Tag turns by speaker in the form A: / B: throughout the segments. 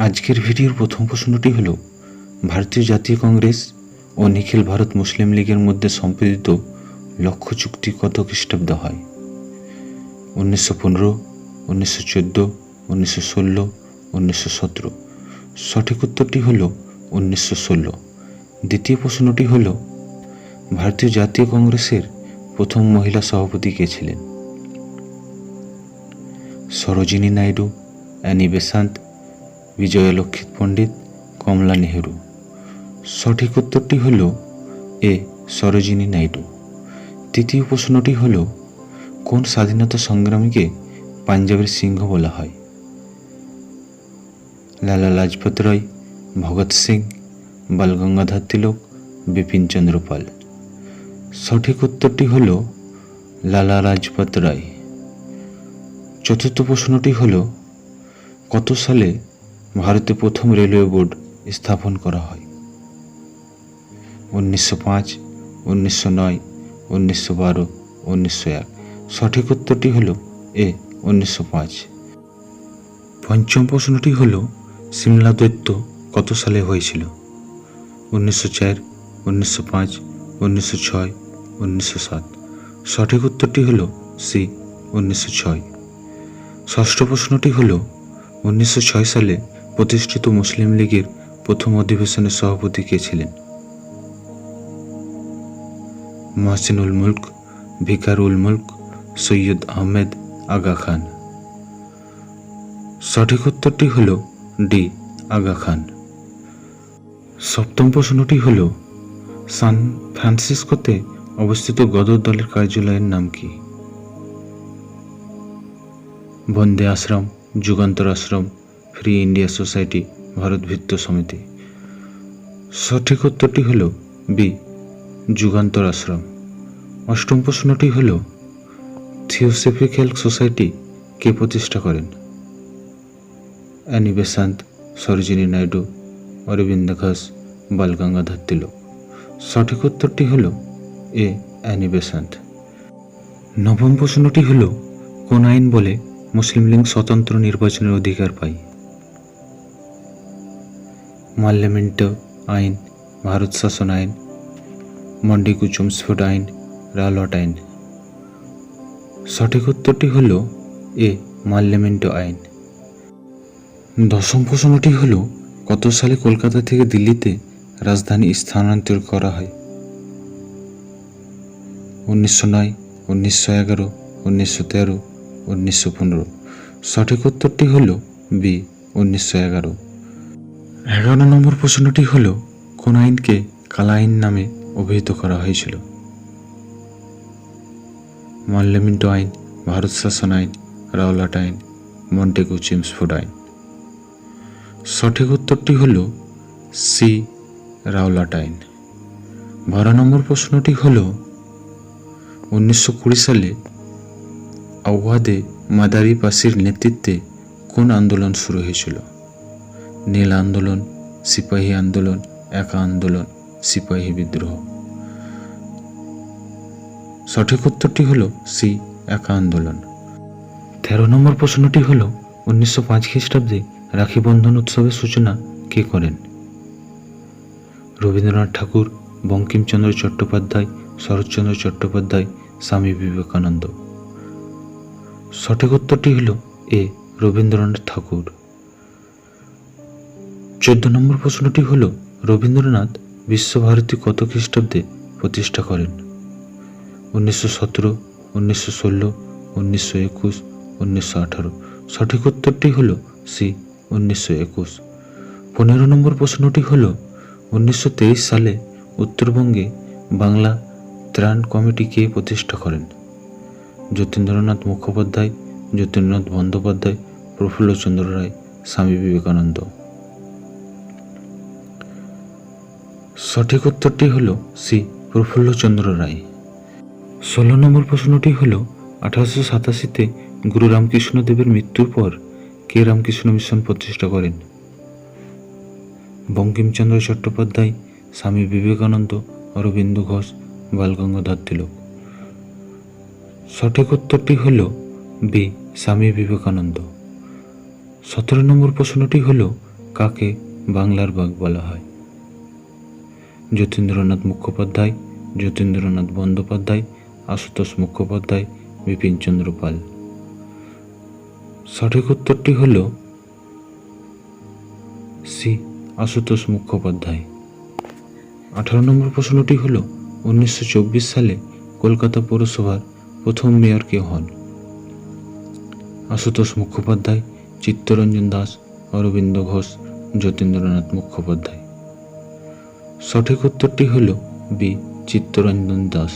A: আজকের ভিডিওর প্রথম প্রশ্নটি হল, ভারতীয় জাতীয় কংগ্রেস ও নিখিল ভারত মুসলিম লীগের মধ্যে সম্পাদিত লক্ষ্য চুক্তি কত খ্রিস্টাব্দে হয়? 1915, 1914, 1916, 1917। সঠিক উত্তরটি হল 1916। দ্বিতীয় প্রশ্নটি হল, ভারতীয় জাতীয় কংগ্রেসের প্রথম মহিলা সভাপতি কে ছিলেন? সরোজিনী নাইডু, অ্যানি বেসান্ত, বিজয়া লক্ষিত পণ্ডিত, কমলা নেহেরু। সঠিক উত্তরটি হল এ সরোজিনী নাইডু। তৃতীয় প্রশ্নটি হল, কোন স্বাধীনতা সংগ্রামীকে পাঞ্জাবের সিংহ বলা হয়? লালা লাজপত রায়, ভগৎ সিং, বাল গঙ্গাধর তিলক, বিপিন চন্দ্র পাল। সঠিক উত্তরটি হল লালা লাজপত রায়। চতুর্থ প্রশ্নটি হল, কত সালে ভারতে প্রথম রেলওয়ে বোর্ড স্থাপন করা হয়? 1905, 1909, 1912, 1901। সঠিক উত্তরটি হল এ 1905। পঞ্চম প্রশ্নটি হল, সিমলা দৈত্য কত সালে হয়েছিল? 1904, 1905, 1906, 1907। সঠিক উত্তরটি হল সি 1906। ষষ্ঠ প্রশ্নটি হল, 1906 সালে প্রতিষ্ঠিত মুসলিম লীগের প্রথম অধিবেশনের সভাপতি কে ছিলেন? মহসিনুল মুলক, ভিকার উল মুলক, সৈয়দ আহমেদ, আগা খান। সঠিক উত্তরটি হল ডি আগা খান। সপ্তম প্রশ্নটি হল, সান ফ্রান্সিসকোতে অবস্থিত গদর দলের কার্যালয়ের নাম কি? বন্দে আশ্রম, যুগান্তর আশ্রম, ফ্রি ইন্ডিয়া সোসাইটি, ভারত ভৃত্য সমিতি। সঠিক উত্তরটি হল বি যুগান্তর আশ্রম। অষ্টম প্রশ্নটি হল, থিওসফিক্যাল সোসাইটি কে প্রতিষ্ঠা করেন? অ্যানি বেসান্ত, সরোজিনী নাইডু, অরবিন্দ ঘোষ, বাল গঙ্গাধর তিলক। সঠিক উত্তরটি হল এ অ্যানি বেসান্ত। নবম প্রশ্নটি হল, কোন আইন বলে মুসলিম লীগ স্বতন্ত্র নির্বাচনের অধিকার পায়? মাল্যমিন্ট আইন, ভারত শাসন আইন, মন্ডিকু চুমসফোর্ড আইন, রাওলাট আইন। সঠিক উত্তরটি হল এ মাল্যমিন্ট আইন। দশম প্রশ্নটি হল, কত সালে কলকাতা থেকে দিল্লিতে রাজধানী স্থানান্তর করা হয়? 1909, 1911, 1913, 1915। সঠিক উত্তরটি হল বি 1911। 11 নম্বর প্রশ্নটি হল, কোন আইনকে কালা আইন নামে অভিহিত করা হয়েছিল? মাল্যমিন্ট আইন, ভারত শাসন আইন, রাওলাট আইন, মন্টেগু চেমসফোর্ড আইন। সঠিক উত্তরটি হল সি রাওলাট আইন। 12 নম্বর প্রশ্নটি হল, 1920 সালে আওয়াধে মাদারি পাসির নেতৃত্বে কোন আন্দোলন শুরু হয়েছিল? নীল আন্দোলন, সিপাহী আন্দোলন, একা আন্দোলন, সিপাহী বিদ্রোহ। সঠিক উত্তরটি হল সি একা আন্দোলন। 13 নম্বর প্রশ্নটি হল, 1905 খ্রিস্টাব্দে রাখি বন্ধন উৎসবের সূচনা কে করেন? রবীন্দ্রনাথ ঠাকুর, বঙ্কিমচন্দ্র চট্টোপাধ্যায়, শরৎচন্দ্র চট্টোপাধ্যায়, স্বামী বিবেকানন্দ। সঠিক উত্তরটি হল এ রবীন্দ্রনাথ ঠাকুর। 14 নম্বর প্রশ্নটি হল, রবীন্দ্রনাথ বিশ্বভারতী কত খ্রিস্টাব্দে প্রতিষ্ঠা করেন? 1917, 1916, 1921, 1918। সঠিক উত্তরটি হল সি 1921। 15 নম্বর প্রশ্নটি হল, 1923 সালে উত্তরবঙ্গে বাংলা ত্রাণ কমিটি কে প্রতিষ্ঠা করেন? যতীন্দ্রনাথ মুখোপাধ্যায়, যতীন্দ্রনাথ বন্দ্যোপাধ্যায়, প্রফুল্লচন্দ্র রায়, স্বামী বিবেকানন্দ। সঠিক উত্তরটি হল সি প্রফুল্লচন্দ্র রায়। 16 নম্বর প্রশ্নটি হল, 1887-তে গুরু রামকৃষ্ণ দেবের মৃত্যুর পর কে রামকৃষ্ণ মিশন প্রতিষ্ঠা করেন? বঙ্কিমচন্দ্র চট্টোপাধ্যায়, স্বামী বিবেকানন্দ, অরবিন্দ ঘোষ, বাল গঙ্গাধর তিলক। সঠিক উত্তরটি হল বি স্বামী বিবেকানন্দ। 17 নম্বর প্রশ্নটি হল, কাকে বাংলার বাঘ বলা হয়? যতীন্দ্রনাথ মুখোপাধ্যায়, যতীন্দ্রনাথ বন্দ্যোপাধ্যায়, আশুতোষ মুখোপাধ্যায়, বিপিনচন্দ্র পাল। সঠিক উত্তরটি হল সি, আশুতোষ মুখোপাধ্যায়। 18 নম্বর প্রশ্নটি হল 1924 সালে কলকাতা পৌরসভার প্রথম মেয়র কে হন? আশুতোষ মুখোপাধ্যায়, চিত্তরঞ্জন দাস, অরবিন্দ ঘোষ, যতীন্দ্রনাথ মুখোপাধ্যায়। সঠিক উত্তরটি হল বি, চিত্তরঞ্জন দাস।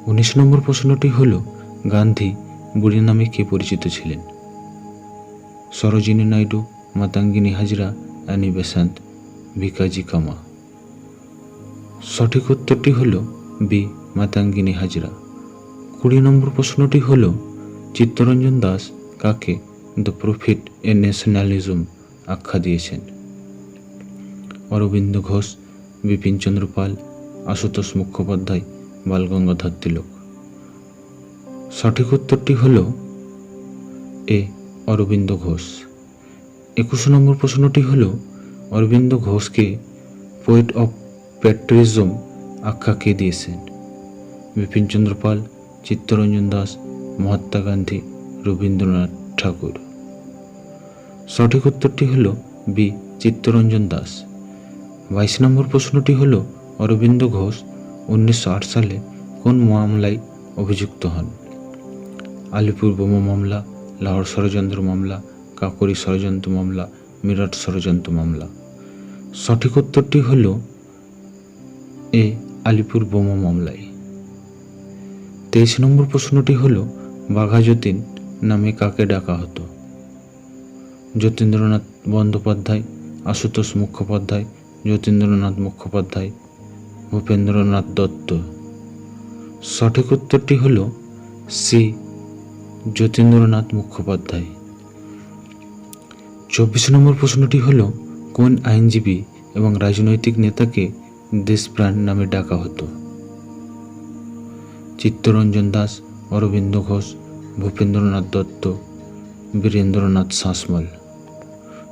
A: 19 নম্বর প্রশ্নটি হল গান্ধী বুড়ি নামে কে পরিচিত ছিলেন? সরোজিনী নাইডু, মাতঙ্গিনী হাজরা, অ্যানি বেসান্ত, ভিকাজি কামা। সঠিক উত্তরটি হল বি, মাতঙ্গিনী হাজরা। 20 নম্বর প্রশ্নটি হল চিত্তরঞ্জন দাস কাকে দ্য প্রফিট এ ন্যাশনালিজম আখ্যা দিয়েছেন? অরবিন্দ ঘোষ, বিপিনচন্দ্র পাল, আশুতোষ মুখোপাধ্যায়, বালগঙ্গাধর তিলক। সঠিক উত্তরটি হল এ, অরবিন্দ ঘোষ। 21 নম্বর প্রশ্নটি হল অরবিন্দ ঘোষকে পোয়েট অফ প্যাট্রিয়টিজম আখ্যা কে দিয়েছেন? বিপিনচন্দ্র পাল, চিত্তরঞ্জন দাস, মহাত্মা গান্ধী, রবীন্দ্রনাথ ঠাকুর। সঠিক উত্তরটি হল বি, চিত্তরঞ্জন দাস। 22 নম্বর প্রশ্নটি হল অরবিন্দ ঘোষ 1908 সালে কোন মামলায় অভিযুক্ত হন? আলিপুর বোমা মামলা, লাহোর ষড়যন্ত্র মামলা, কাকরি ষড়যন্ত্র মামলা, মিরাট ষড়যন্ত্র মামলা। সঠিক উত্তরটি হল এ, আলিপুর বোমা মামলায়। 23 নম্বর প্রশ্নটি হল বাঘা যতীন নামে কাকে ডাকা হতো? যতীন্দ্রনাথ বন্দ্যোপাধ্যায়, আশুতোষ মুখোপাধ্যায়, যতীন্দ্রনাথ মুখোপাধ্যায়, ভূপেন্দ্রনাথ দত্ত। সঠিক উত্তরটি হল সি, যতীন্দ্রনাথ মুখোপাধ্যায়। 24 নম্বর প্রশ্নটি হল কোন আইনজীবী এবং রাজনৈতিক নেতাকে দেশপ্রাণ নামে ডাকা হতো? চিত্তরঞ্জন দাস, অরবিন্দ ঘোষ, ভূপেন্দ্রনাথ দত্ত, বীরেন্দ্রনাথ শাসমল।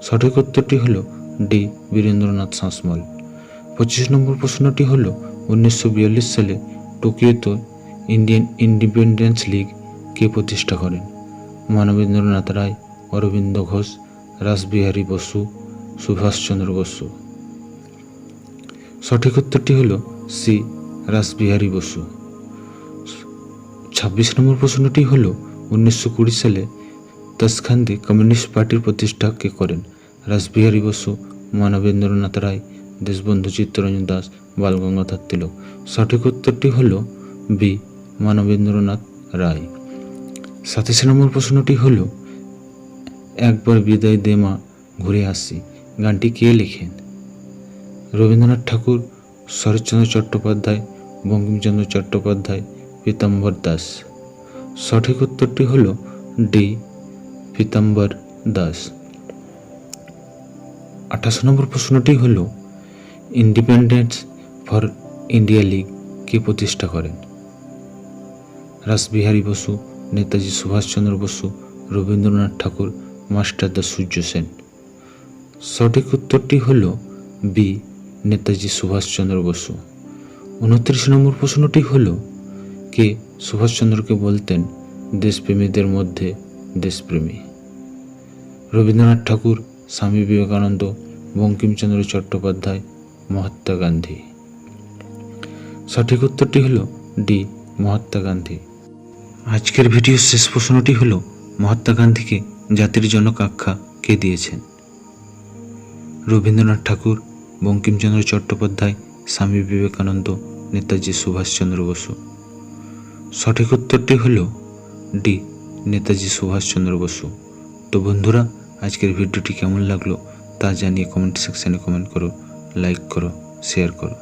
A: সঠিক উত্তরটি হল ডি, বীরেন্দ্রনাথ শাসমল। 25 নম্বর প্রশ্নটি হল 1942 সালে টোকিওতে ইন্ডিয়ান ইন্ডিপেন্ডেন্স লীগ কে প্রতিষ্ঠা করেন? মানবেন্দ্রনাথ রায়, অরবিন্দ ঘোষ, রাসবিহারী বসু, সুভাষচন্দ্র বসু। সঠিক উত্তরটি হল সি, রাসবিহারী বসু। 26 নম্বর প্রশ্নটি হল 1920 সালে তাশখান্দে কমিউনিস্ট পার্টির প্রতিষ্ঠা কে করেন? রাসবিহারী বসু, মানবেন্দ্রনাথ রায়, দেশবন্ধু চিত্তরঞ্জন দাস, বালগঙ্গাধর তিলক। সঠিক উত্তরটি হল বি, মানবেন্দ্রনাথ রায়। 27 নম্বর প্রশ্নটি হল একবার বিদায় দে মা ঘুরে আসি গানটি কে লেখেন? রবীন্দ্রনাথ ঠাকুর, শরৎচন্দ্র চট্টোপাধ্যায়, বঙ্কিমচন্দ্র চট্টোপাধ্যায়, পীতাম্বর দাস। সঠিক উত্তরটি হল ডি, পীতাম্বর দাস। 28 নম্বর প্রশ্নটি হল ইন্ডিপেন্ডেন্স ফর ইন্ডিয়া লীগ কে প্রতিষ্ঠা করেন? রাসবিহারী বসু, নেতাজি সুভাষচন্দ্র বসু, রবীন্দ্রনাথ ঠাকুর, মাস্টারদা সূর্য সেন। সঠিক উত্তরটি হল বি, নেতাজি সুভাষচন্দ্র বসু। 29 নম্বর প্রশ্নটি হল কে সুভাষচন্দ্রকে বলতেন দেশপ্রেমীদের মধ্যে দেশপ্রেমী? রবীন্দ্রনাথ ঠাকুর, স্বামী বিবেকানন্দ, বঙ্কিমচন্দ্র চট্টোপাধ্যায়, মহাত্মা গান্ধী। সঠিক উত্তরটি হল ডি, মহাত্মা গান্ধী। আজকের ভিডিওর শেষ প্রশ্নটি হল মহাত্মা গান্ধীকে জাতির জনক আখ্যা কে দিয়েছেন? রবীন্দ্রনাথ ঠাকুর, বঙ্কিমচন্দ্র চট্টোপাধ্যায়, স্বামী বিবেকানন্দ, নেতাজি সুভাষচন্দ্র বসু। সঠিক উত্তরটি হল ডি, নেতাজি সুভাষচন্দ্র বসু। তো বন্ধুরা, আজকের ভিডিওটি কেমন লাগলো তা জানিয়ে কমেন্ট সেকশানে কমেন্ট করো, লাইক করো, শেয়ার করো।